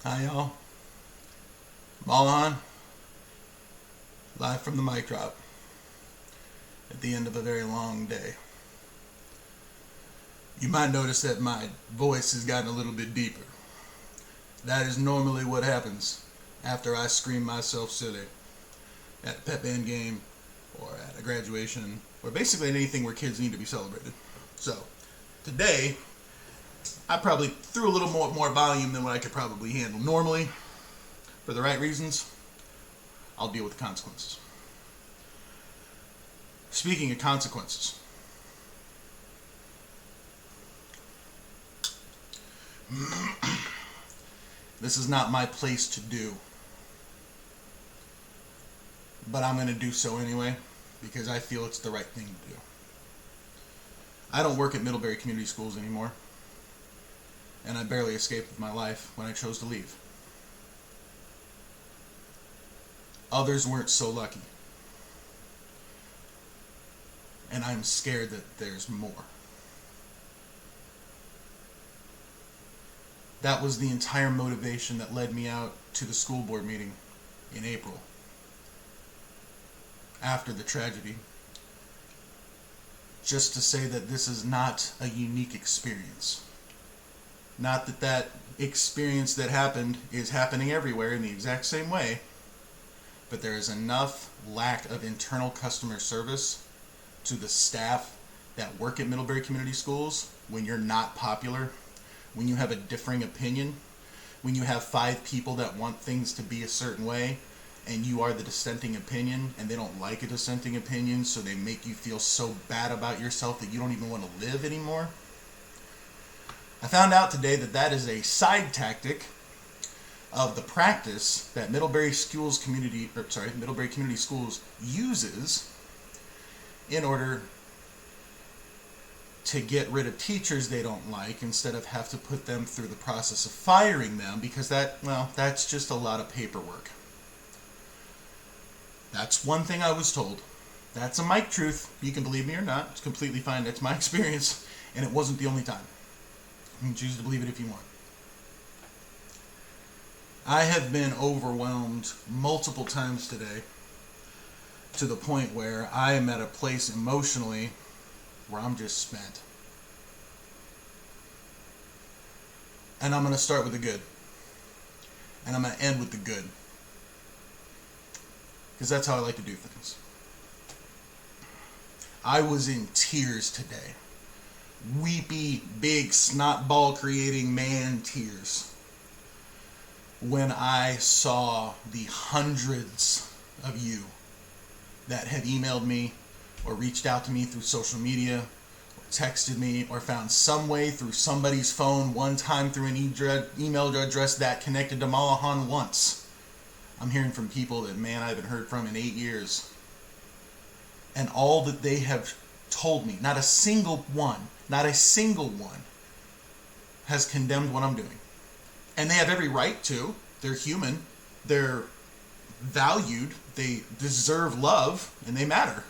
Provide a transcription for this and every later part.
Hi y'all. Ball on. Live from the mic drop. At the end of a very long day. You might notice that my voice has gotten a little bit deeper. That is normally what happens after I scream myself silly at a pep band game or at a graduation or basically anything where kids need to be celebrated. So today I probably threw a little more volume than what I could probably handle. Normally, for the right reasons, I'll deal with the consequences. Speaking of consequences, this is not my place to do, but I'm going to do so anyway because I feel it's the right thing to do. I don't work at Middlebury Community Schools anymore, and I barely escaped with my life when I chose to leave. Others weren't so lucky, and I'm scared that there's more. That was the entire motivation that led me out to the school board meeting in April after the tragedy, just to say that this is not a unique experience. Not that that experience that happened is happening everywhere in the exact same way, but there is enough lack of internal customer service to the staff that work at Middlebury Community Schools when you're not popular, when you have a differing opinion, when you have 5 people that want things to be a certain way and you are the dissenting opinion and they don't like a dissenting opinion, so they make you feel so bad about yourself that you don't even want to live anymore. I found out today that that is a side tactic of the practice that Middlebury Community Schools uses in order to get rid of teachers they don't like instead of have to put them through the process of firing them, because that's just a lot of paperwork. That's one thing I was told. That's a mic truth. You can believe me or not. It's completely fine. That's my experience, and it wasn't the only time. You can choose to believe it if you want. I have been overwhelmed multiple times today to the point where I am at a place emotionally where I'm just spent. And I'm going to start with the good. And I'm going to end with the good. Because that's how I like to do things. I was in tears today. Weepy, big, snot ball creating man tears when I saw the hundreds of you that had emailed me or reached out to me through social media or texted me or found some way through somebody's phone, one time through an email address that connected to Malahan once. I'm hearing from people that, man, I haven't heard from in 8 years. And all that they have told me, not a single one has condemned what I'm doing. And they have every right to. They're human. They're valued. They deserve love, and they matter.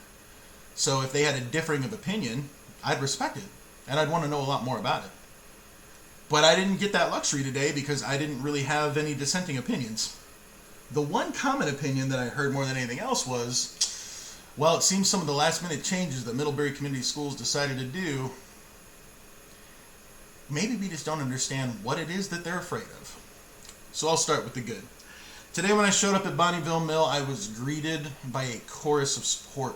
So if they had a differing of opinion, I'd respect it, and I'd want to know a lot more about it. But I didn't get that luxury today because I didn't really have any dissenting opinions. The one common opinion that I heard more than anything else was, well, it seems some of the last-minute changes that Middlebury Community Schools decided to do, maybe we just don't understand what it is that they're afraid of. So I'll start with the good. Today when I showed up at Bonneville Mill, I was greeted by a chorus of support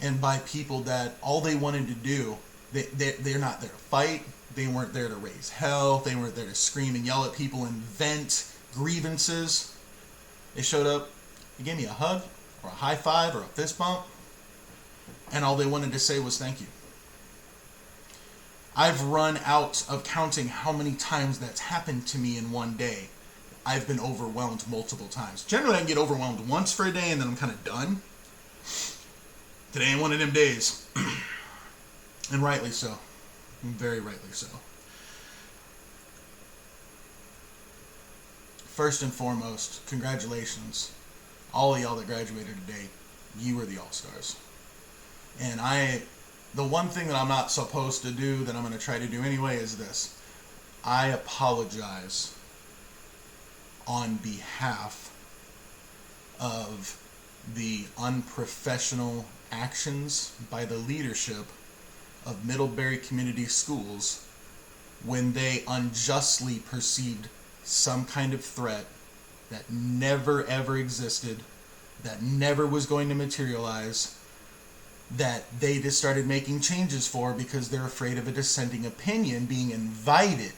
and by people that all they wanted to do, they're not there to fight, they weren't there to raise hell, they weren't there to scream and yell at people and vent grievances. They showed up, they gave me a hug or a high five or a fist bump, and all they wanted to say was thank you. I've run out of counting how many times that's happened to me in one day. I've been overwhelmed multiple times. Generally, I can get overwhelmed once for a day and then I'm kind of done. Today ain't one of them days. And rightly so. Very rightly so. First and foremost, congratulations. All of y'all that graduated today, you were the all-stars. And the one thing that I'm not supposed to do that I'm going to try to do anyway is this. I apologize on behalf of the unprofessional actions by the leadership of Middlebury Community Schools when they unjustly perceived some kind of threat that never ever existed, that never was going to materialize, that they just started making changes for because they're afraid of a dissenting opinion being invited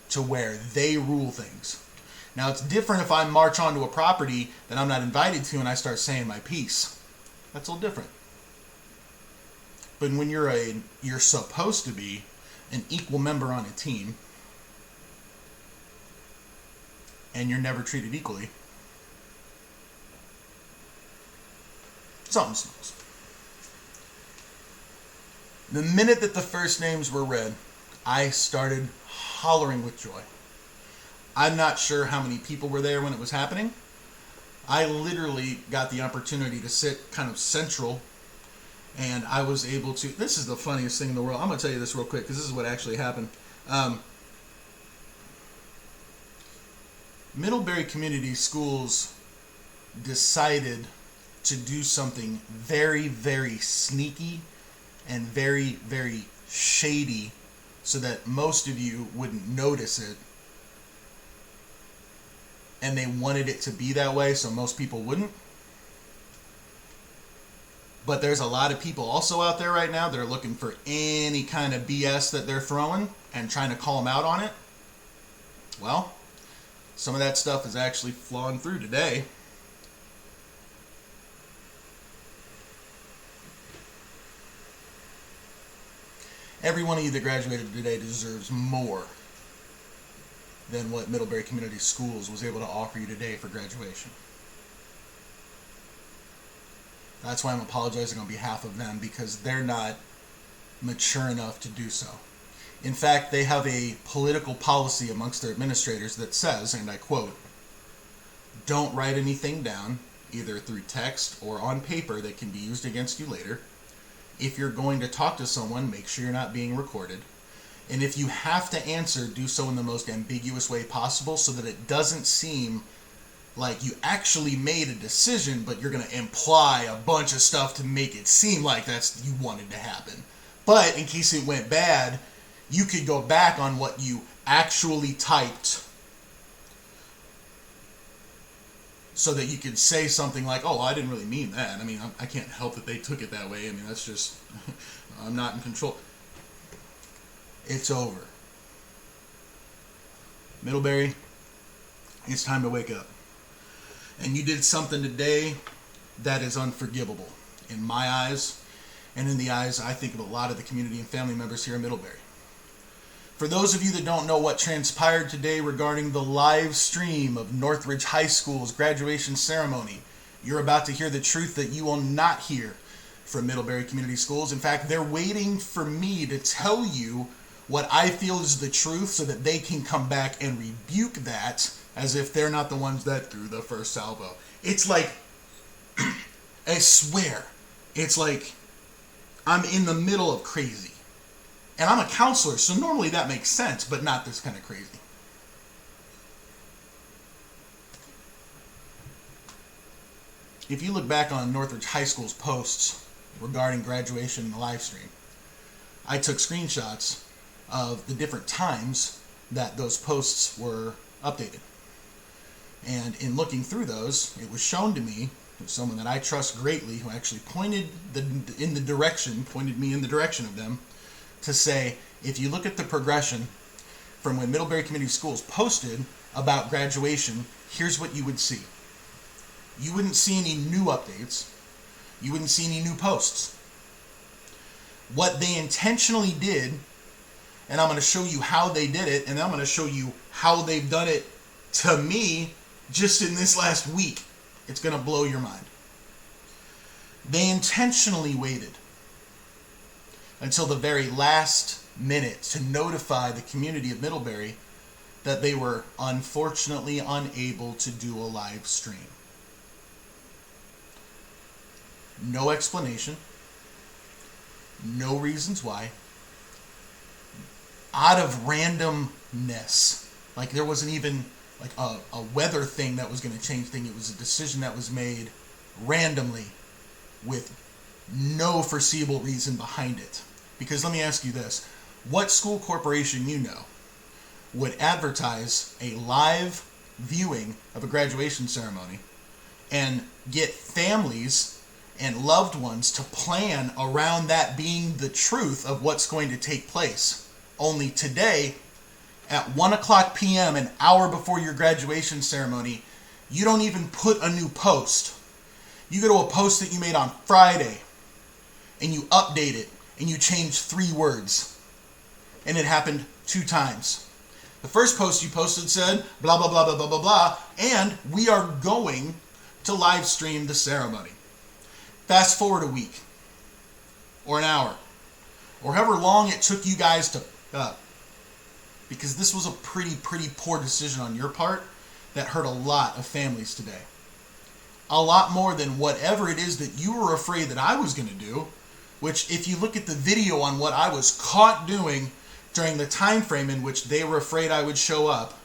to where they rule things. Now, it's different if I march onto a property that I'm not invited to and I start saying my piece. That's a little different. But when you're supposed to be an equal member on a team and you're never treated equally, something smells. The minute that the first names were read, I started hollering with joy. I'm not sure how many people were there when it was happening. I literally got the opportunity to sit kind of central, and I was able to... This is the funniest thing in the world. I'm going to tell you this real quick because this is what actually happened. Middlebury Community Schools decided to do something very, very sneaky and very, very shady so that most of you wouldn't notice it. And they wanted it to be that way so most people wouldn't. But there's a lot of people also out there right now that are looking for any kind of BS that they're throwing and trying to call them out on it. Well, some of that stuff is actually flowing through today. Every one of you that graduated today deserves more than what Middlebury Community Schools was able to offer you today for graduation. That's why I'm apologizing on behalf of them, because they're not mature enough to do so. In fact, they have a political policy amongst their administrators that says, and I quote, "Don't write anything down, either through text or on paper that can be used against you later. If you're going to talk to someone, make sure you're not being recorded. And if you have to answer, do so in the most ambiguous way possible so that it doesn't seem like you actually made a decision, but you're going to imply a bunch of stuff to make it seem like that's you wanted to happen. But in case it went bad, you could go back on what you actually typed so that you could say something like, oh, I didn't really mean that. I mean, I can't help that they took it that way. I mean, that's just, I'm not in control." It's over. Middlebury, it's time to wake up. And you did something today that is unforgivable in my eyes and in the eyes, I think, of a lot of the community and family members here in Middlebury. For those of you that don't know what transpired today regarding the live stream of Northridge High School's graduation ceremony, you're about to hear the truth that you will not hear from Middlebury Community Schools. In fact, they're waiting for me to tell you what I feel is the truth so that they can come back and rebuke that as if they're not the ones that threw the first salvo. It's like, I swear, it's like I'm in the middle of crazy. And I'm a counselor, so normally that makes sense, but not this kind of crazy. If you look back on Northridge High School's posts regarding graduation and the live stream, I took screenshots of the different times that those posts were updated. And in looking through those, it was shown to me, someone that I trust greatly, who actually pointed me in the direction of them, to say, if you look at the progression from when Middlebury Community Schools posted about graduation, here's what you would see. You wouldn't see any new updates. You wouldn't see any new posts. What they intentionally did, and I'm going to show you how they did it, and I'm going to show you how they've done it to me just in this last week. It's going to blow your mind. They intentionally waited until the very last minute to notify the community of Middlebury that they were unfortunately unable to do a live stream. No explanation. No reasons why. Out of randomness. Like there wasn't even like a weather thing that was going to change things. It was a decision that was made randomly with no foreseeable reason behind it. Because let me ask you this. What school corporation you know would advertise a live viewing of a graduation ceremony and get families and loved ones to plan around that being the truth of what's going to take place? Only today, at 1 o'clock p.m., an hour before your graduation ceremony, you don't even put a new post. You go to a post that you made on Friday, and you update it, and you change 3 words. And it happened 2 times. The first post you posted said, blah, blah, blah, blah, blah, blah, blah, and we are going to live stream the ceremony. Fast forward a week, or an hour, or however long it took you guys to because this was a pretty poor decision on your part that hurt a lot of families today. A lot more than whatever it is that you were afraid that I was going to do, which if you look at the video on what I was caught doing during the time frame in which they were afraid I would show up,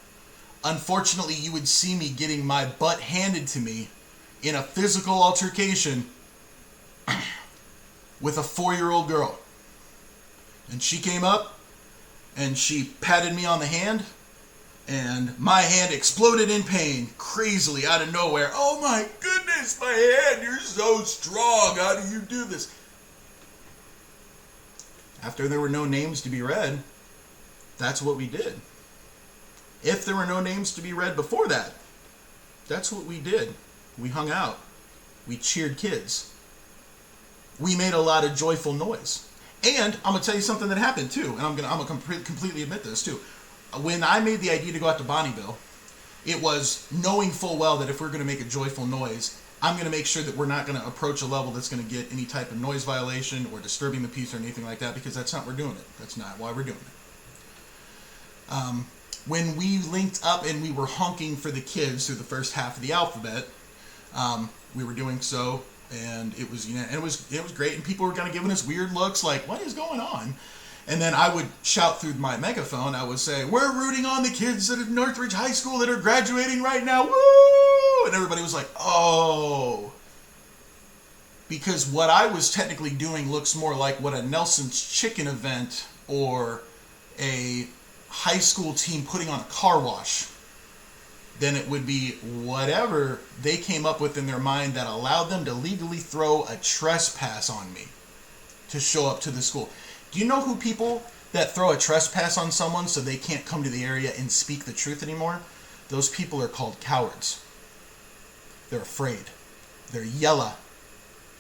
unfortunately you would see me getting my butt handed to me in a physical altercation with a 4-year-old girl. And she came up and she patted me on the hand, and my hand exploded in pain crazily out of nowhere. Oh my goodness, my hand, you're so strong. How do you do this? After there were no names to be read, that's what we did. If there were no names to be read before that, that's what we did. We hung out. We cheered kids. We made a lot of joyful noise. And I'm going to tell you something that happened too, and I'm going to completely admit this too. When I made the idea to go out to Bonnieville, it was knowing full well that if we're going to make a joyful noise, I'm going to make sure that we're not going to approach a level that's going to get any type of noise violation or disturbing the peace or anything like that, because that's not why we're doing it. That's not why we're doing it. When we linked up and we were honking for the kids through the first half of the alphabet, we were doing so, and it was it was great, and people were kind of giving us weird looks like, what is going on? And then I would shout through my megaphone. I would say, we're rooting on the kids at Northridge High School that are graduating right now. Woo! And everybody was like, oh. Because what I was technically doing looks more like what a Nelson's Chicken event or a high school team putting on a car wash than it would be whatever they came up with in their mind that allowed them to legally throw a trespass on me to show up to the school. Do you know who people that throw a trespass on someone so they can't come to the area and speak the truth anymore? Those people are called cowards. They're afraid. They're yella.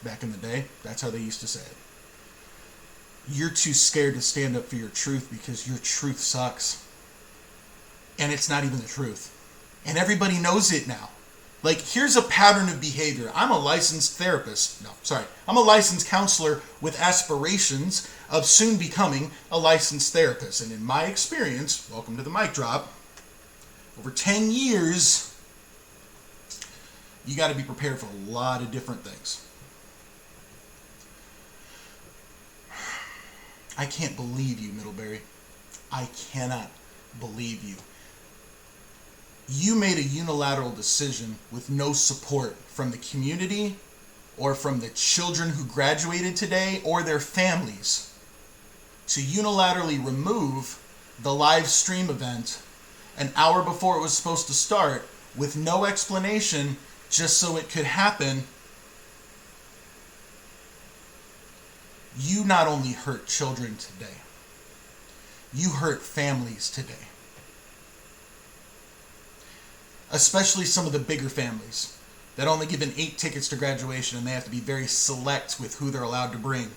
Back in the day, that's how they used to say it. You're too scared to stand up for your truth because your truth sucks. And it's not even the truth. And everybody knows it now. Like, here's a pattern of behavior. I'm a licensed therapist. I'm a licensed counselor with aspirations of soon becoming a licensed therapist. And in my experience, welcome to the mic drop, over 10 years, you got to be prepared for a lot of different things. I can't believe you, Middlebury. I cannot believe you. You made a unilateral decision with no support from the community or from the children who graduated today or their families to unilaterally remove the live stream event an hour before it was supposed to start with no explanation, just so it could happen. You not only hurt children today, you hurt families today. Especially some of the bigger families that only given 8 tickets to graduation, and they have to be very select with who they're allowed to bring.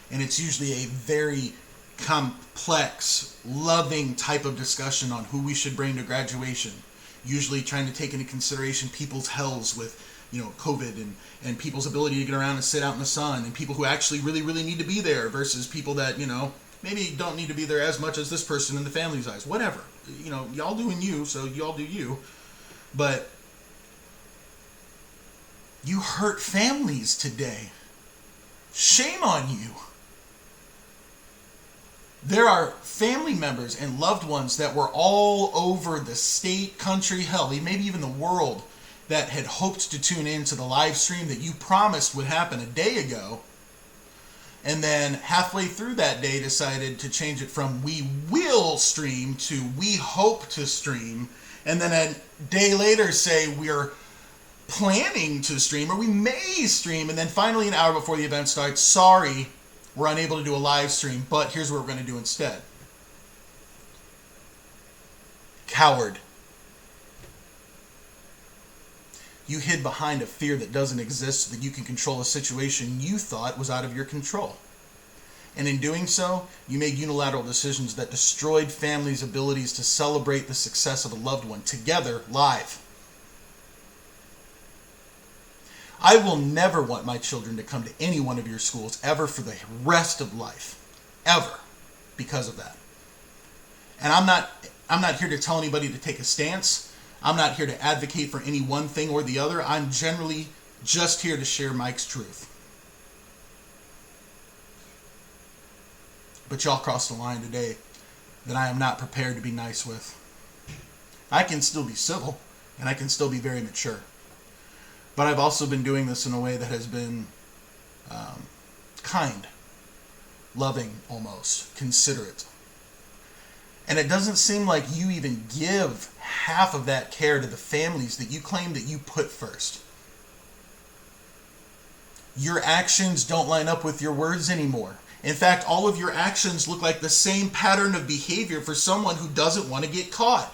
And it's usually a very complex, loving type of discussion on who we should bring to graduation. Usually trying to take into consideration people's healths with, COVID and people's ability to get around and sit out in the sun, and people who actually really, really need to be there versus people that, maybe don't need to be there as much as this person in the family's eyes. Whatever. Y'all doing you, so y'all do you. But you hurt families today. Shame on you. There are family members and loved ones that were all over the state, country, hell, maybe even the world, that had hoped to tune in to the live stream that you promised would happen a day ago, and then halfway through that day decided to change it from "we will stream" to "we hope to stream," and then a day later say we're planning to stream or we may stream, and then finally an hour before the event starts, sorry, we're unable to do a live stream, but here's what we're going to do instead. Coward. You hid behind a fear that doesn't exist so that you can control a situation you thought was out of your control. And in doing so, you made unilateral decisions that destroyed families' abilities to celebrate the success of a loved one together, live. I will never want my children to come to any one of your schools ever for the rest of life. Ever. Because of that. And I'm not here to tell anybody to take a stance. I'm not here to advocate for any one thing or the other. I'm generally just here to share Mike's truth. But y'all crossed a line today that I am not prepared to be nice with. I can still be civil, and I can still be very mature. But I've also been doing this in a way that has been kind, loving almost, considerate. And it doesn't seem like you even give half of that care to the families that you claim that you put first. Your actions don't line up with your words anymore. In fact, all of your actions look like the same pattern of behavior for someone who doesn't want to get caught.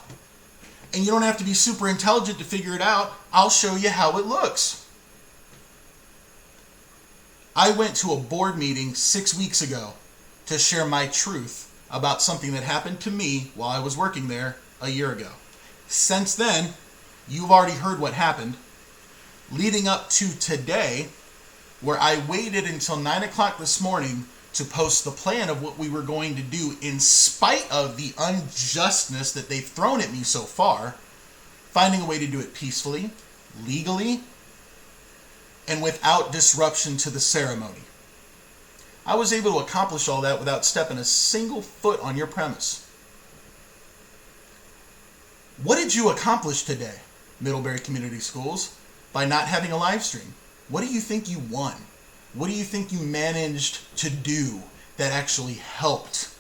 And you don't have to be super intelligent to figure it out. I'll show you how it looks. I went to a board meeting 6 weeks ago to share my truth about something that happened to me while I was working there a year ago. Since then, you've already heard what happened. Leading up to today, where I waited until 9 o'clock this morning to post the plan of what we were going to do in spite of the unjustness that they've thrown at me so far, finding a way to do it peacefully, legally, and without disruption to the ceremony. I was able to accomplish all that without stepping a single foot on your premise. What did you accomplish today, Middlebury Community Schools, by not having a live stream? What do you think you won? What do you think you managed to do that actually helped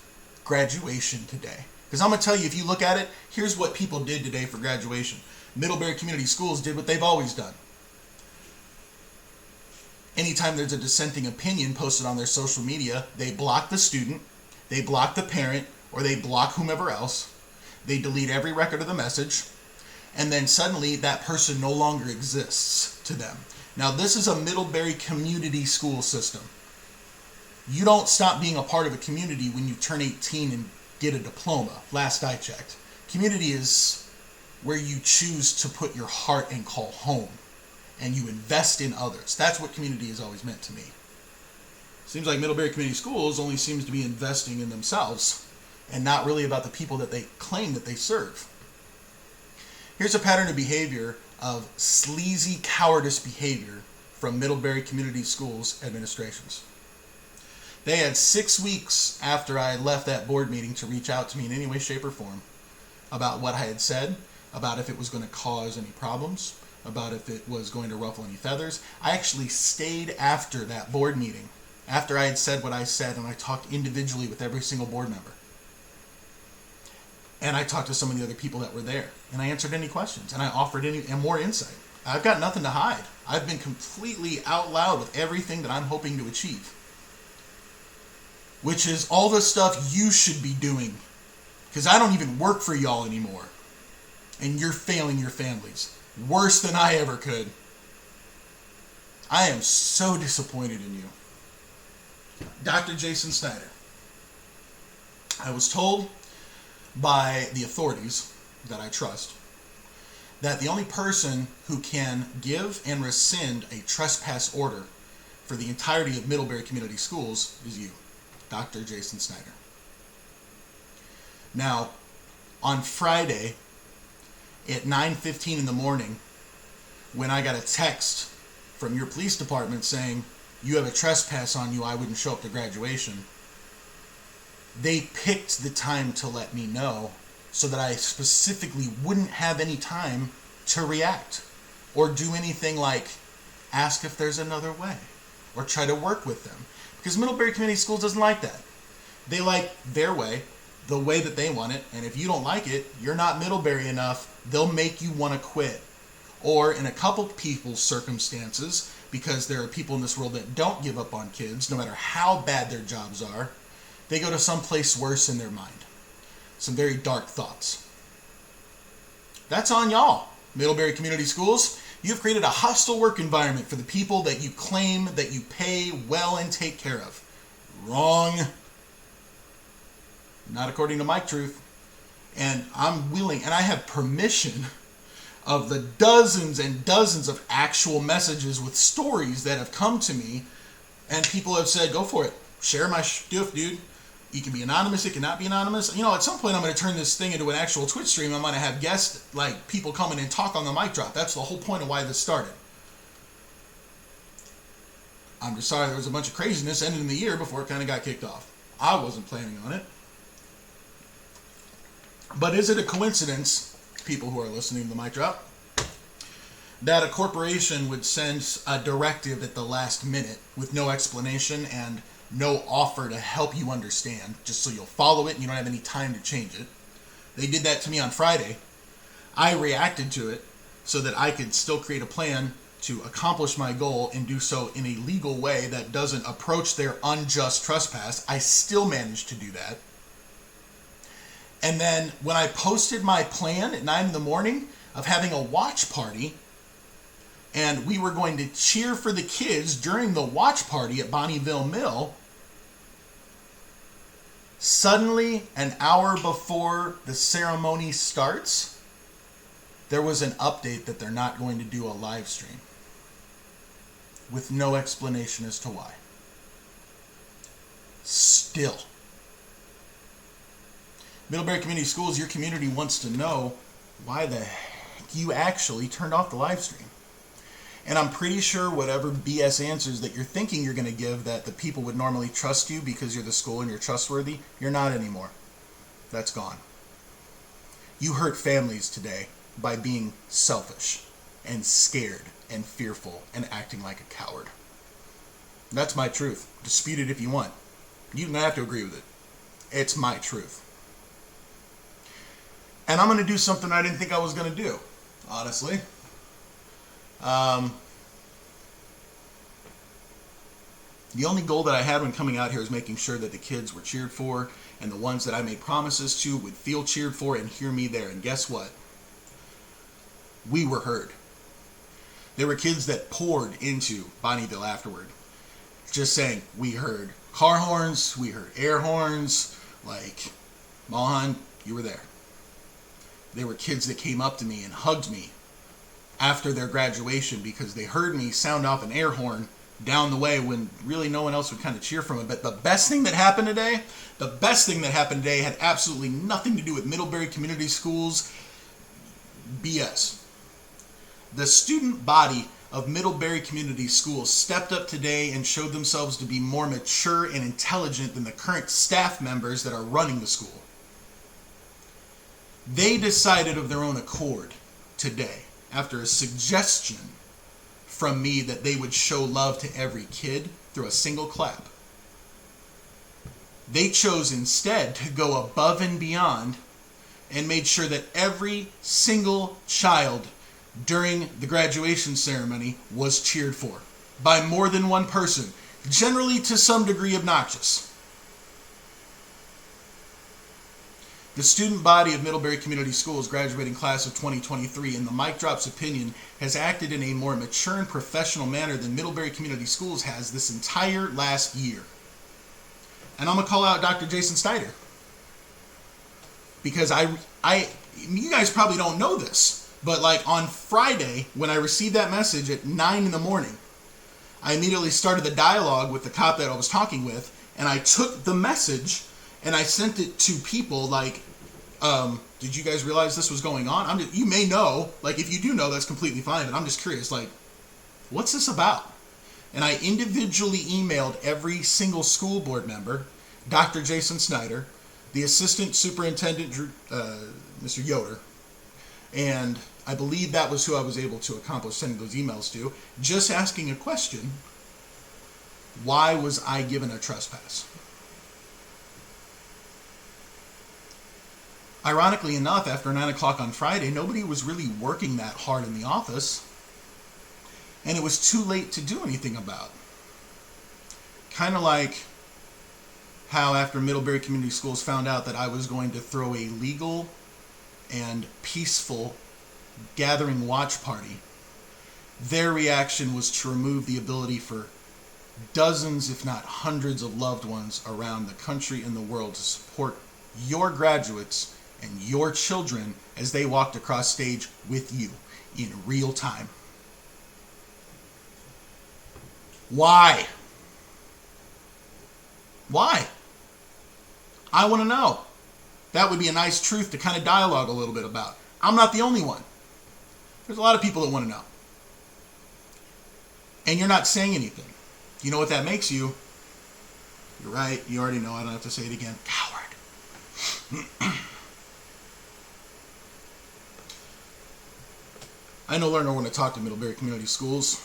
graduation today? Because I'm going to tell you, if you look at it, here's what people did today for graduation. Middlebury Community Schools did what they've always done. Anytime there's a dissenting opinion posted on their social media, they block the student, they block the parent, or they block whomever else. They delete every record of the message, and then suddenly that person no longer exists to them. Now, this is a Middlebury community school system. You don't stop being a part of a community when you turn 18 and get a diploma, last I checked. Community is where you choose to put your heart and call home, and you invest in others. That's what community has always meant to me. Seems like Middlebury Community Schools only seems to be investing in themselves and not really about the people that they claim that they serve. Here's a pattern of behavior of sleazy cowardice behavior from Middlebury Community Schools administrations. They had 6 weeks after I left that board meeting to reach out to me in any way, shape, or form about what I had said, about if it was going to cause any problems, about if it was going to ruffle any feathers. I actually stayed after that board meeting, after I had said what I said, and I talked individually with every single board member. And I talked to some of the other people that were there, and I answered any questions, and I offered any and more insight. I've got nothing to hide. I've been completely out loud with everything that I'm hoping to achieve, which is all the stuff you should be doing, because I don't even work for y'all anymore, and you're failing your families worse than I ever could. I am so disappointed in you. Dr. Jason Snyder. I was told by the authorities that I trust that the only person who can give and rescind a trespass order for the entirety of Middlebury Community Schools is you, Dr. Jason Snyder. Now, on Friday at 9:15 in the morning, when I got a text from your police department saying, you have a trespass on you, I wouldn't show up to graduation, they picked the time to let me know so that I specifically wouldn't have any time to react or do anything like ask if there's another way or try to work with them. Because Middlebury Community Schools doesn't like that. They like their way, the way that they want it, and if you don't like it, you're not Middlebury enough, they'll make you want to quit. Or in a couple people's circumstances, because there are people in this world that don't give up on kids, no matter how bad their jobs are, they go to someplace worse in their mind. Some very dark thoughts. That's on y'all, Middlebury Community Schools. You've created a hostile work environment for the people that you claim that you pay well and take care of. Wrong. Not according to my truth. And I'm willing, and I have permission of the dozens and dozens of actual messages with stories that have come to me, and people have said, go for it. Share my stuff, dude. You can be anonymous, it cannot be anonymous. You know, at some point I'm going to turn this thing into an actual Twitch stream. I'm going to have guests, like people come in and talk on the mic drop. That's the whole point of why this started. I'm just sorry there was a bunch of craziness ending the year before it kind of got kicked off. I wasn't planning on it. But is it a coincidence, people who are listening to the mic drop, that a corporation would send a directive at the last minute with no explanation and no offer to help you understand, just so you'll follow it and you don't have any time to change it? They did that to me on Friday. I reacted to it so that I could still create a plan to accomplish my goal and do so in a legal way that doesn't approach their unjust trespass. I still managed to do that. And then when I posted my plan at 9 in the morning of having a watch party, and we were going to cheer for the kids during the watch party at Bonnieville Mill, suddenly, an hour before the ceremony starts, there was an update that they're not going to do a live stream, with no explanation as to why. Still. Middlebury Community Schools, your community wants to know why the heck you actually turned off the live stream. And I'm pretty sure whatever BS answers that you're thinking you're going to give that the people would normally trust you because you're the school and you're trustworthy, you're not anymore. That's gone. You hurt families today by being selfish and scared and fearful and acting like a coward. That's my truth. Dispute it if you want. You don't have to agree with it. It's my truth. And I'm going to do something I didn't think I was going to do, honestly. The only goal that I had when coming out here was making sure that the kids were cheered for and the ones that I made promises to would feel cheered for and hear me there. And guess what? We were heard. There were kids that poured into Bonnieville afterward, just saying, we heard car horns, we heard air horns, like, Mohan, you were there. There were kids that came up to me and hugged me after their graduation because they heard me sound off an air horn down the way when really no one else would kind of cheer from it. But the best thing that happened today had absolutely nothing to do with Middlebury Community Schools BS. The student body of Middlebury Community Schools stepped up today and showed themselves to be more mature and intelligent than the current staff members that are running the school. They decided of their own accord today, after a suggestion from me that they would show love to every kid through a single clap. They chose instead to go above and beyond and made sure that every single child during the graduation ceremony was cheered for by more than one person, generally to some degree obnoxious. The student body of Middlebury Community Schools graduating class of 2023, in the Mic Drop's opinion, has acted in a more mature and professional manner than Middlebury Community Schools has this entire last year. And I'm going to call out Dr. Jason Snyder. Because you guys probably don't know this, but like on Friday, when I received that message at 9 in the morning, I immediately started the dialogue with the cop that I was talking with, and I took the message and I sent it to people like, did you guys realize this was going on? You may know, like if you do know, that's completely fine, but I'm just curious, like, what's this about? And I individually emailed every single school board member Dr. Jason Snyder, the assistant superintendent, Mr. Yoder, and I believe that was who I was able to accomplish sending those emails to, just asking a question: why was I given a trespass? Ironically enough, after 9 o'clock on Friday, nobody was really working that hard in the office, and it was too late to do anything about. Kind of like how after Middlebury Community Schools found out that I was going to throw a legal and peaceful gathering watch party, their reaction was to remove the ability for dozens, if not hundreds, of loved ones around the country and the world to support your graduates and your children as they walked across stage with you in real time. Why? Why? I want to know. That would be a nice truth to kind of dialogue a little bit about. I'm not the only one. There's a lot of people that want to know. And you're not saying anything. You know what that makes you? You're right. You already know. I don't have to say it again. Coward. I no longer want to talk to Middlebury Community Schools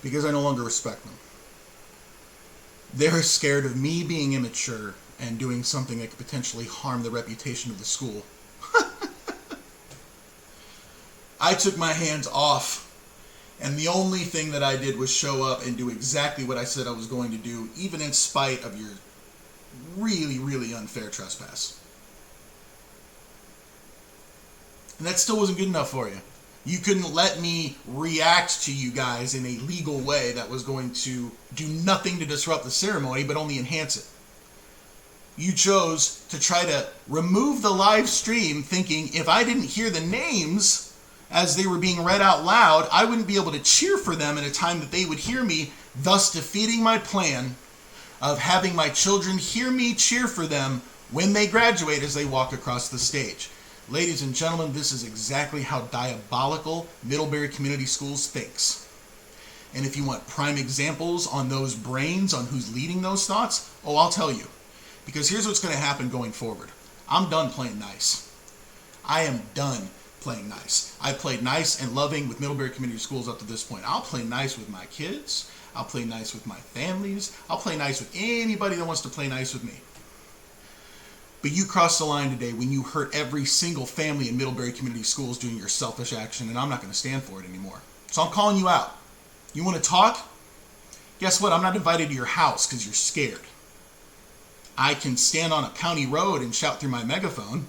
because I no longer respect them. They're scared of me being immature and doing something that could potentially harm the reputation of the school. I took my hands off, and the only thing that I did was show up and do exactly what I said I was going to do, even in spite of your really, really unfair trespass. And that still wasn't good enough for you. You couldn't let me react to you guys in a legal way that was going to do nothing to disrupt the ceremony, but only enhance it. You chose to try to remove the live stream, thinking if I didn't hear the names as they were being read out loud, I wouldn't be able to cheer for them in a time that they would hear me, thus defeating my plan of having my children hear me cheer for them when they graduate as they walk across the stage. Ladies and gentlemen, this is exactly how diabolical Middlebury Community Schools thinks. And if you want prime examples on those brains, on who's leading those thoughts, I'll tell you. Because here's what's going to happen going forward. I'm done playing nice. I am done playing nice. I played nice and loving with Middlebury Community Schools up to this point. I'll play nice with my kids. I'll play nice with my families. I'll play nice with anybody that wants to play nice with me. But you crossed the line today when you hurt every single family in Middlebury Community Schools doing your selfish action, and I'm not going to stand for it anymore. So I'm calling you out. You want to talk? Guess what? I'm not invited to your house because you're scared. I can stand on a county road and shout through my megaphone,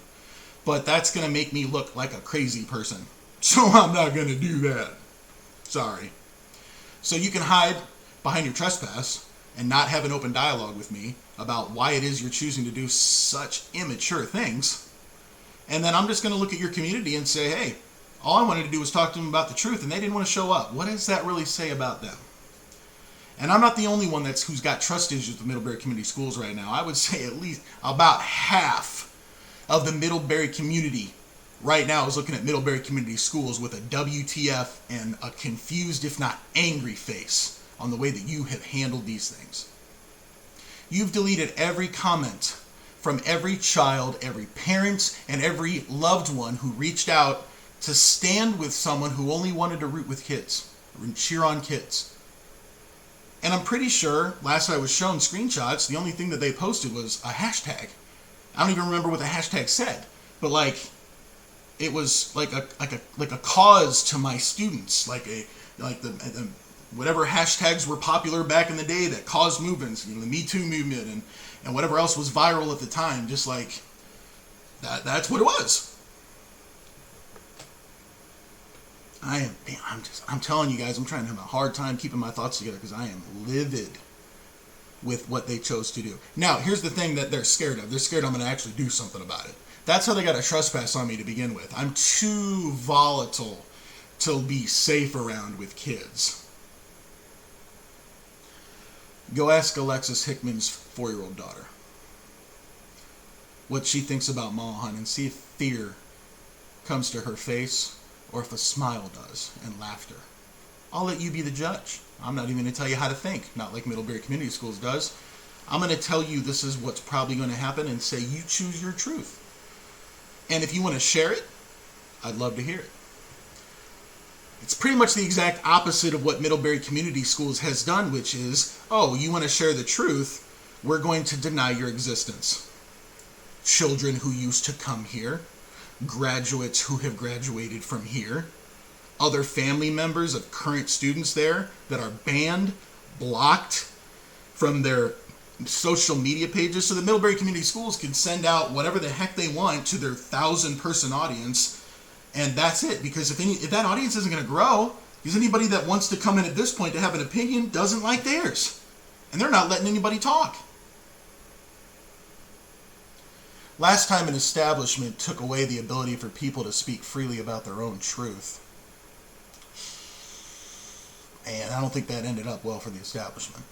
but that's going to make me look like a crazy person. So I'm not going to do that. Sorry. So you can hide behind your trespass and not have an open dialogue with me about why it is you're choosing to do such immature things. And then I'm just going to look at your community and say, hey, all I wanted to do was talk to them about the truth, and they didn't want to show up. What does that really say about them? And I'm not the only one who's got trust issues with Middlebury Community Schools right now. I would say at least about half of the Middlebury community right now is looking at Middlebury Community Schools with a WTF and a confused, if not angry face on the way that you have handled these things. You've deleted every comment from every child, every parent, and every loved one who reached out to stand with someone who only wanted to root with kids, or cheer on kids. And I'm pretty sure, last I was shown screenshots, the only thing that they posted was a hashtag. I don't even remember what the hashtag said, but it was like a cause to my students, the whatever hashtags were popular back in the day that caused movements, the Me Too movement and whatever else was viral at the time, just like that's what it was. I'm telling you guys, I'm trying to have a hard time keeping my thoughts together because I am livid with what they chose to do. Now, here's the thing that they're scared of. They're scared I'm going to actually do something about it. That's how they got a trespass on me to begin with. I'm too volatile to be safe around with kids. Go ask Alexis Hickman's 4-year-old daughter what she thinks about Mahan and see if fear comes to her face or if a smile does and laughter. I'll let you be the judge. I'm not even going to tell you how to think, not like Middlebury Community Schools does. I'm going to tell you this is what's probably going to happen and say you choose your truth. And if you want to share it, I'd love to hear it. It's pretty much the exact opposite of what Middlebury Community Schools has done, which is, oh, you want to share the truth? We're going to deny your existence. Children who used to come here, graduates who have graduated from here, other family members of current students there that are banned, blocked from their social media pages, so the Middlebury Community Schools can send out whatever the heck they want to their 1,000-person audience, and that's it. Because if that audience isn't going to grow, because anybody that wants to come in at this point to have an opinion doesn't like theirs, and they're not letting anybody talk. Last time an establishment took away the ability for people to speak freely about their own truth, and I don't think that ended up well for the establishment.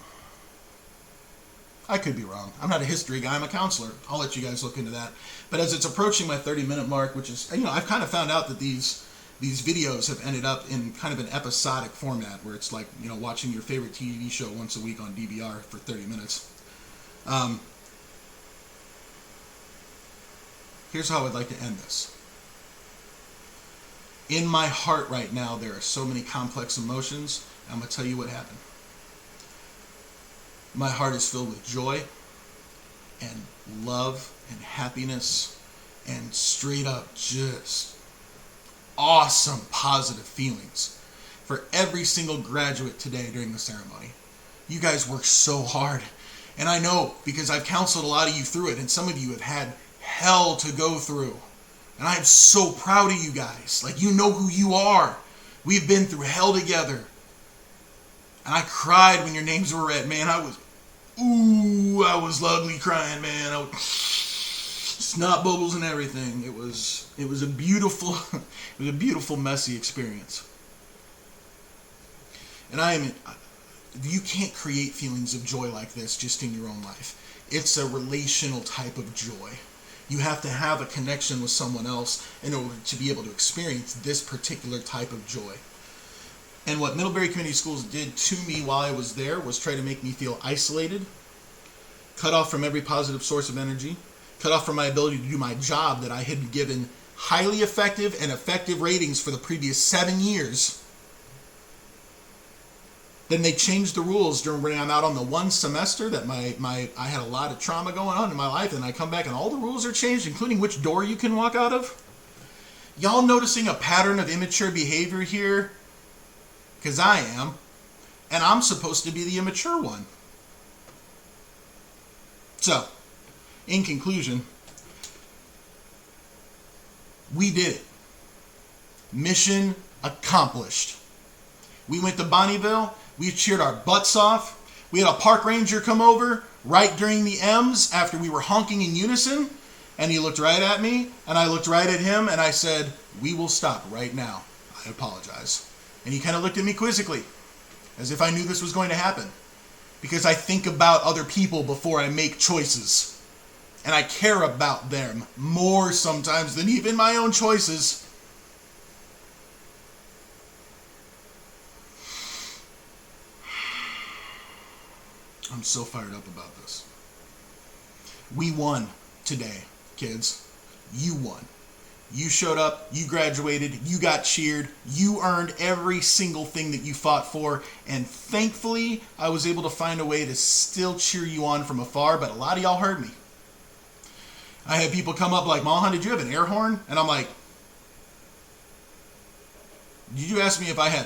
I could be wrong. I'm not a history guy. I'm a counselor. I'll let you guys look into that. But as it's approaching my 30-minute mark, which is, I've kind of found out that these videos have ended up in kind of an episodic format where it's like, watching your favorite TV show once a week on DVR for 30 minutes. Here's how I'd like to end this. In my heart right now, there are so many complex emotions. I'm going to tell you what happened. My heart is filled with joy and love and happiness and straight up just awesome positive feelings for every single graduate today during the ceremony. You guys worked so hard. And I know because I've counseled a lot of you through it, and some of you have had hell to go through. And I'm so proud of you guys. Like, you know who you are. We've been through hell together. And I cried when your names were read. Man, I was ugly crying, man. Snot bubbles and everything. It was a beautiful, messy experience. And you can't create feelings of joy like this just in your own life. It's a relational type of joy. You have to have a connection with someone else in order to be able to experience this particular type of joy. And what Middlebury Community Schools did to me while I was there was try to make me feel isolated, cut off from every positive source of energy, cut off from my ability to do my job that I had been given highly effective and effective ratings for the previous 7 years. Then they changed the rules during when I'm out on the one semester that I had a lot of trauma going on in my life, and I come back and all the rules are changed, including which door you can walk out of. Y'all noticing a pattern of immature behavior here? Because I am, and I'm supposed to be the immature one. So, in conclusion, we did it. Mission accomplished. We went to Bonnieville. We cheered our butts off. We had a park ranger come over right during the M's after we were honking in unison, and he looked right at me, and I looked right at him, and I said, "We will stop right now. I apologize." And he kind of looked at me quizzically, as if I knew this was going to happen. Because I think about other people before I make choices. And I care about them more sometimes than even my own choices. I'm so fired up about this. We won today, kids. You won. You showed up, you graduated, you got cheered, you earned every single thing that you fought for, and thankfully, I was able to find a way to still cheer you on from afar, but a lot of y'all heard me. I had people come up like, "Mahan, did you have an air horn?" And I'm like, "Did you ask me if I had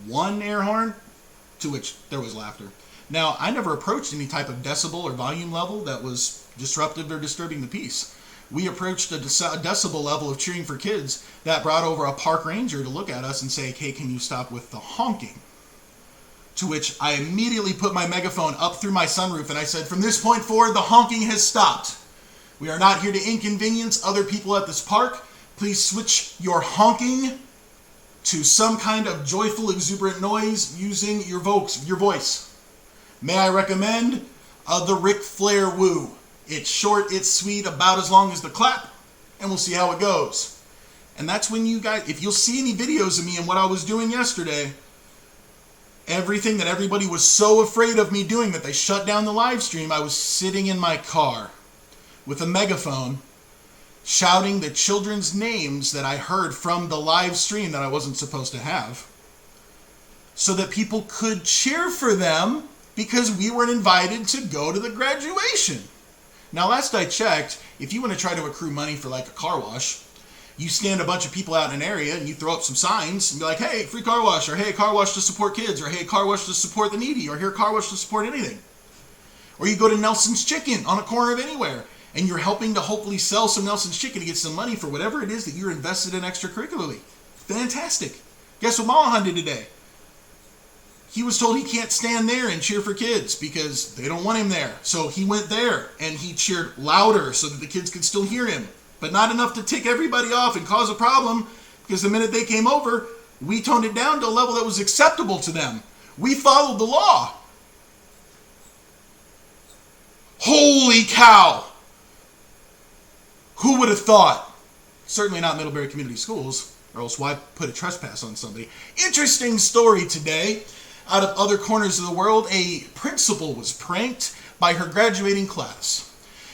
one air horn?" To which there was laughter. Now, I never approached any type of decibel or volume level that was disruptive or disturbing the peace. We approached a decibel level of cheering for kids that brought over a park ranger to look at us and say, "Hey, can you stop with the honking?" To which I immediately put my megaphone up through my sunroof and I said, "From this point forward, the honking has stopped. We are not here to inconvenience other people at this park. Please switch your honking to some kind of joyful, exuberant noise using your voice. May I recommend the Ric Flair woo. It's short, it's sweet, about as long as the clap, and we'll see how it goes." And that's when you guys, if you'll see any videos of me and what I was doing yesterday, everything that everybody was so afraid of me doing that they shut down the live stream, I was sitting in my car with a megaphone shouting the children's names that I heard from the live stream that I wasn't supposed to have, so that people could cheer for them because we weren't invited to go to the graduation. Now, last I checked, if you want to try to accrue money for like a car wash, you stand a bunch of people out in an area and you throw up some signs and be like, hey, free car wash, or hey, car wash to support kids, or hey, car wash to support the needy, or here, car wash to support anything. Or you go to Nelson's Chicken on a corner of anywhere and you're helping to hopefully sell some Nelson's Chicken to get some money for whatever it is that you're invested in extracurricularly. Fantastic. Guess what Malahan did today? He was told he can't stand there and cheer for kids because they don't want him there. So he went there and he cheered louder so that the kids could still hear him. But not enough to tick everybody off and cause a problem, because the minute they came over, we toned it down to a level that was acceptable to them. We followed the law. Holy cow! Who would have thought? Certainly not Middlebury Community Schools, or else why put a trespass on somebody? Interesting story today. Out of other corners of the world, a principal was pranked by her graduating class.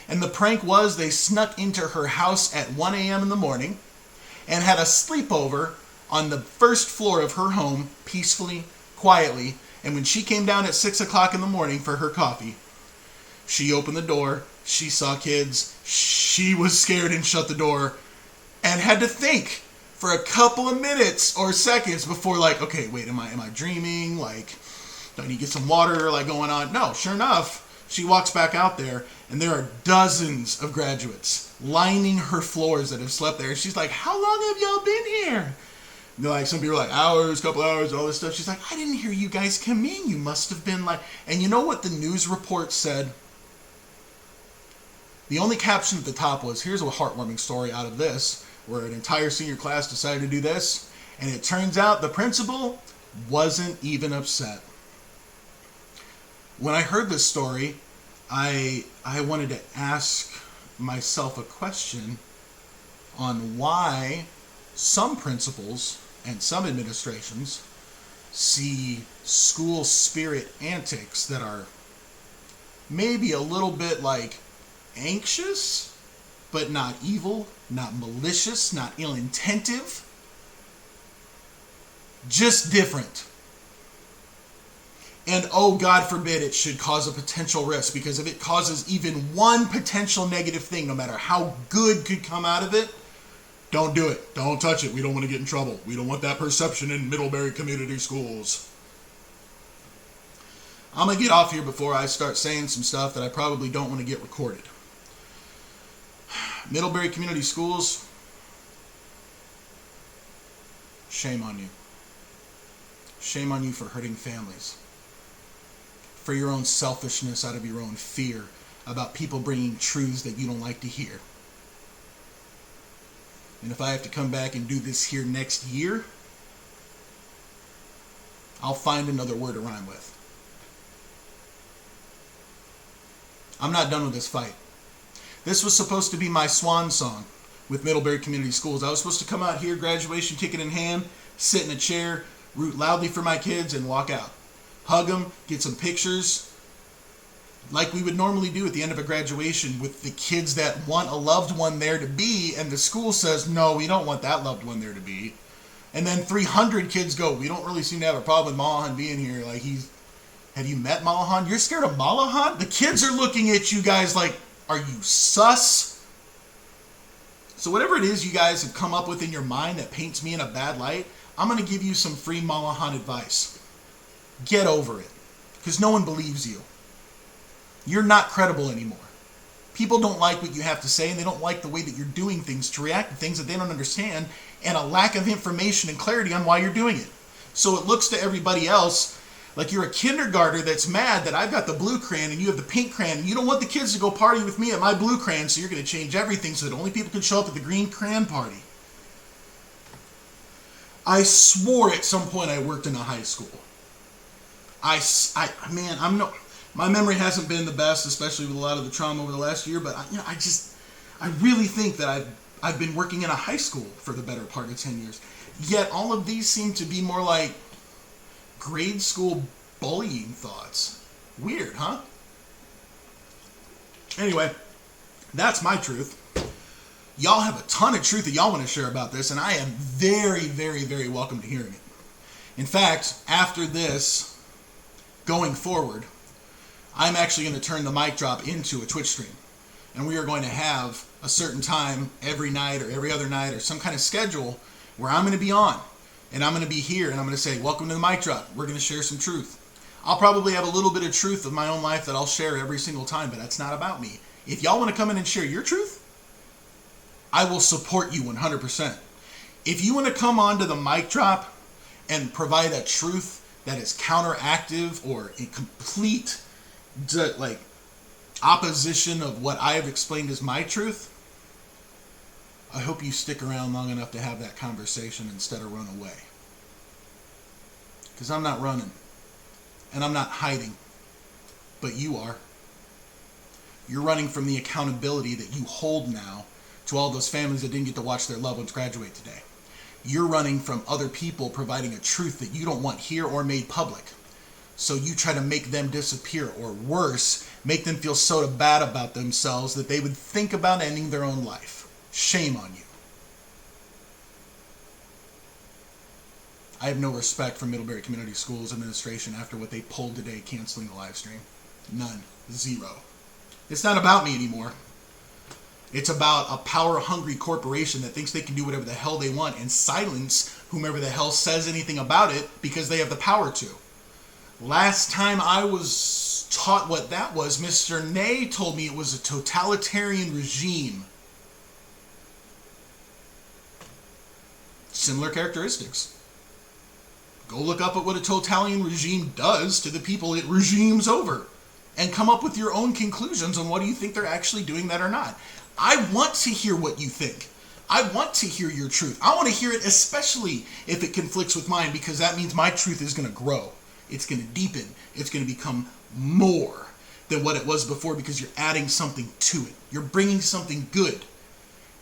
And the prank was they snuck into her house at 1 a.m. in the morning and had a sleepover on the first floor of her home, peacefully, quietly. And when she came down at 6 o'clock in the morning for her coffee, she opened the door, she saw kids, she was scared and shut the door, and had to think for a couple of minutes or seconds before, like, okay, wait, am I dreaming? Like, do I need to get some water, like, going on? No, sure enough, she walks back out there, and there are dozens of graduates lining her floors that have slept there. And she's like, how long have y'all been here? And they're like, some people are like, hours, couple hours, all this stuff. She's like, I didn't hear you guys come in. You must have been like... And you know what the news report said? The only caption at the top was, here's a heartwarming story out of this, where an entire senior class decided to do this, and it turns out the principal wasn't even upset. When I heard this story, I wanted to ask myself a question on why some principals and some administrations see school spirit antics that are maybe a little bit like anxious, but not evil, not malicious, not ill-intentive, just different. And oh, God forbid it should cause a potential risk, because if it causes even one potential negative thing, no matter how good could come out of it, don't do it. Don't touch it. We don't want to get in trouble. We don't want that perception in Middlebury Community Schools. I'm going to get off here before I start saying some stuff that I probably don't want to get recorded. Middlebury Community Schools, shame on you. Shame on you for hurting families. For your own selfishness, out of your own fear about people bringing truths that you don't like to hear. And if I have to come back and do this here next year, I'll find another word to rhyme with. I'm not done with this fight. This was supposed to be my swan song with Middlebury Community Schools. I was supposed to come out here, graduation ticket in hand, sit in a chair, root loudly for my kids, and walk out. Hug them, get some pictures, like we would normally do at the end of a graduation with the kids that want a loved one there to be, and the school says, no, we don't want that loved one there to be. And then 300 kids go, we don't really seem to have a problem with Malahan being here. Like, have you met Malahan? You're scared of Malahan? The kids are looking at you guys like, are you sus? So whatever it is you guys have come up with in your mind that paints me in a bad light, I'm going to give you some free Malahan advice. Get over it, because no one believes you. You're not credible anymore. People don't like what you have to say, and they don't like the way that you're doing things to react to things that they don't understand, and a lack of information and clarity on why you're doing it. So it looks to everybody else like you're a kindergartner that's mad that I've got the blue crayon and you have the pink crayon, and you don't want the kids to go party with me at my blue crayon, so you're going to change everything so that only people can show up at the green crayon party. I swore at some point I worked in a high school. My memory hasn't been the best, especially with a lot of the trauma over the last year, but I really think that I've been working in a high school for the better part of 10 years. Yet all of these seem to be more like grade school bullying thoughts. Weird, huh? Anyway, that's my truth. Y'all have a ton of truth that y'all want to share about this, and I am very, very, very welcome to hearing it. In fact, after this, going forward, I'm actually going to turn the mic drop into a Twitch stream. And we are going to have a certain time every night or every other night or some kind of schedule where I'm going to be on. And I'm going to be here and I'm going to say, welcome to the mic drop. We're going to share some truth. I'll probably have a little bit of truth of my own life that I'll share every single time, but that's not about me. If y'all want to come in and share your truth, I will support you 100%. If you want to come onto the mic drop and provide a truth that is counteractive or a complete opposition of what I have explained as my truth, I hope you stick around long enough to have that conversation instead of run away. Because I'm not running. And I'm not hiding. But you are. You're running from the accountability that you hold now to all those families that didn't get to watch their loved ones graduate today. You're running from other people providing a truth that you don't want here or made public. So you try to make them disappear, or worse, make them feel so bad about themselves that they would think about ending their own life. Shame on you. I have no respect for Middlebury Community Schools administration after what they pulled today canceling the live stream. None. Zero. It's not about me anymore. It's about a power-hungry corporation that thinks they can do whatever the hell they want and silence whomever the hell says anything about it because they have the power to. Last time I was taught what that was, Mr. Ney told me it was a totalitarian regime. Similar characteristics. Go look up at what a totalitarian regime does to the people it regimes over and come up with your own conclusions on what do you think they're actually doing that or not. I want to hear what you think. I want to hear your truth. I want to hear it, especially if it conflicts with mine, because that means my truth is going to grow. It's going to deepen. It's going to become more than what it was before because you're adding something to it. You're bringing something good.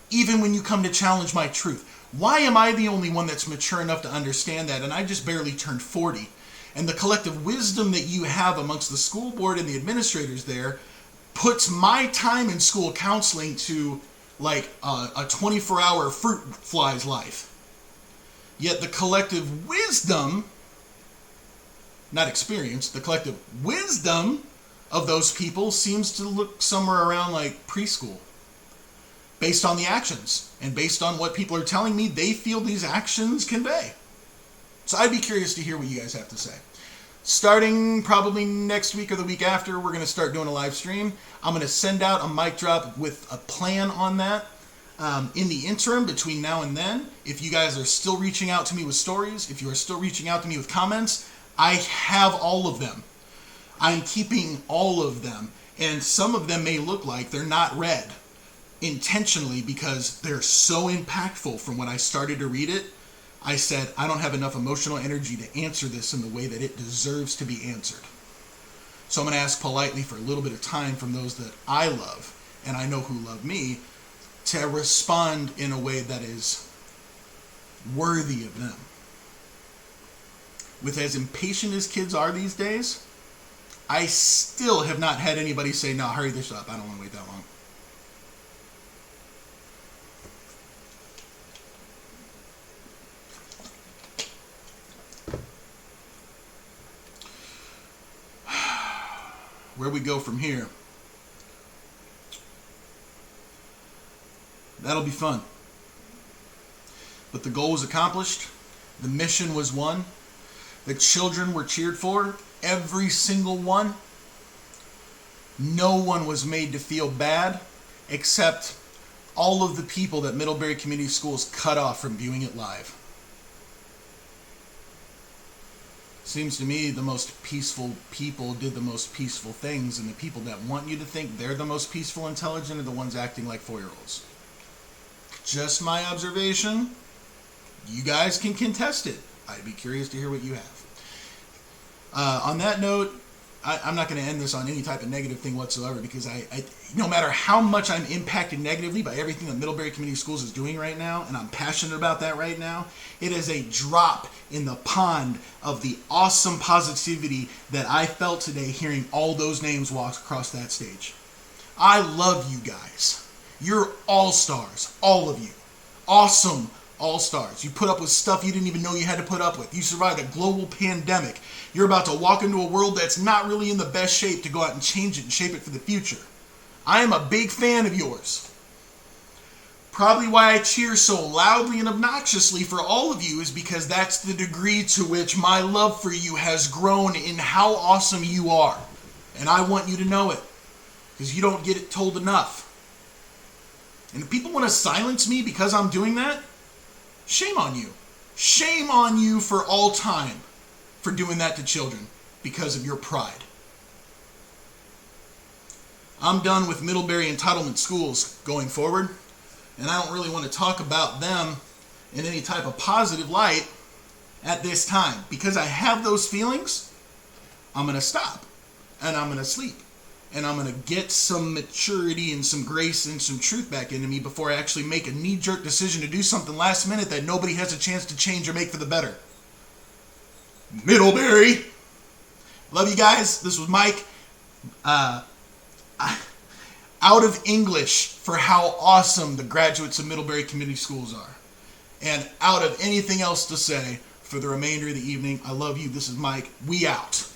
Even when you come to challenge my truth. Why am I the only one that's mature enough to understand that? And I just barely turned 40. And the collective wisdom that you have amongst the school board and the administrators there puts my time in school counseling to like a 24-hour fruit fly's life. Yet the collective wisdom, not experience, the collective wisdom of those people seems to look somewhere around like preschool. Based on the actions and based on what people are telling me they feel these actions convey. So I'd be curious to hear what you guys have to say. Starting probably next week or the week after, we're going to start doing a live stream. I'm going to send out a mic drop with a plan on that. In the interim, between now and then, if you guys are still reaching out to me with stories, if you are still reaching out to me with comments, I have all of them. I'm keeping all of them. And some of them may look like they're not read intentionally because they're so impactful from when I started to read it. I said, I don't have enough emotional energy to answer this in the way that it deserves to be answered. So I'm going to ask politely for a little bit of time from those that I love, and I know who love me, to respond in a way that is worthy of them. With as impatient as kids are these days, I still have not had anybody say, no, hurry this up. I don't want to wait that long. Where we go from here, that'll be fun. But the goal was accomplished. The mission was won. The children were cheered for. Every single one. No one was made to feel bad except all of the people that Middlebury Community Schools cut off from viewing it live. Seems to me the most peaceful people did the most peaceful things, and the people that want you to think they're the most peaceful, intelligent are the ones acting like 4-year-olds. Just my observation. You guys can contest it. I'd be curious to hear what you have. On that note, I'm not going to end this on any type of negative thing whatsoever, because no matter how much I'm impacted negatively by everything that Middlebury Community Schools is doing right now, and I'm passionate about that right now, it is a drop in the pond of the awesome positivity that I felt today hearing all those names walk across that stage. I love you guys. You're all-stars, all of you. Awesome all-stars. You put up with stuff you didn't even know you had to put up with. You survived a global pandemic. You're about to walk into a world that's not really in the best shape to go out and change it and shape it for the future. I am a big fan of yours. Probably why I cheer so loudly and obnoxiously for all of you is because that's the degree to which my love for you has grown in how awesome you are. And I want you to know it, because you don't get it told enough. And if people want to silence me because I'm doing that, shame on you. Shame on you for all time for doing that to children because of your pride. I'm done with Middlebury Entitlement schools going forward, and I don't really want to talk about them in any type of positive light at this time. Because I have those feelings, I'm going to stop, and I'm going to sleep. And I'm going to get some maturity and some grace and some truth back into me before I actually make a knee-jerk decision to do something last minute that nobody has a chance to change or make for the better. Middlebury! Love you guys. This was Mike. Out of English for how awesome the graduates of Middlebury Community Schools are. And out of anything else to say for the remainder of the evening, I love you. This is Mike. We out.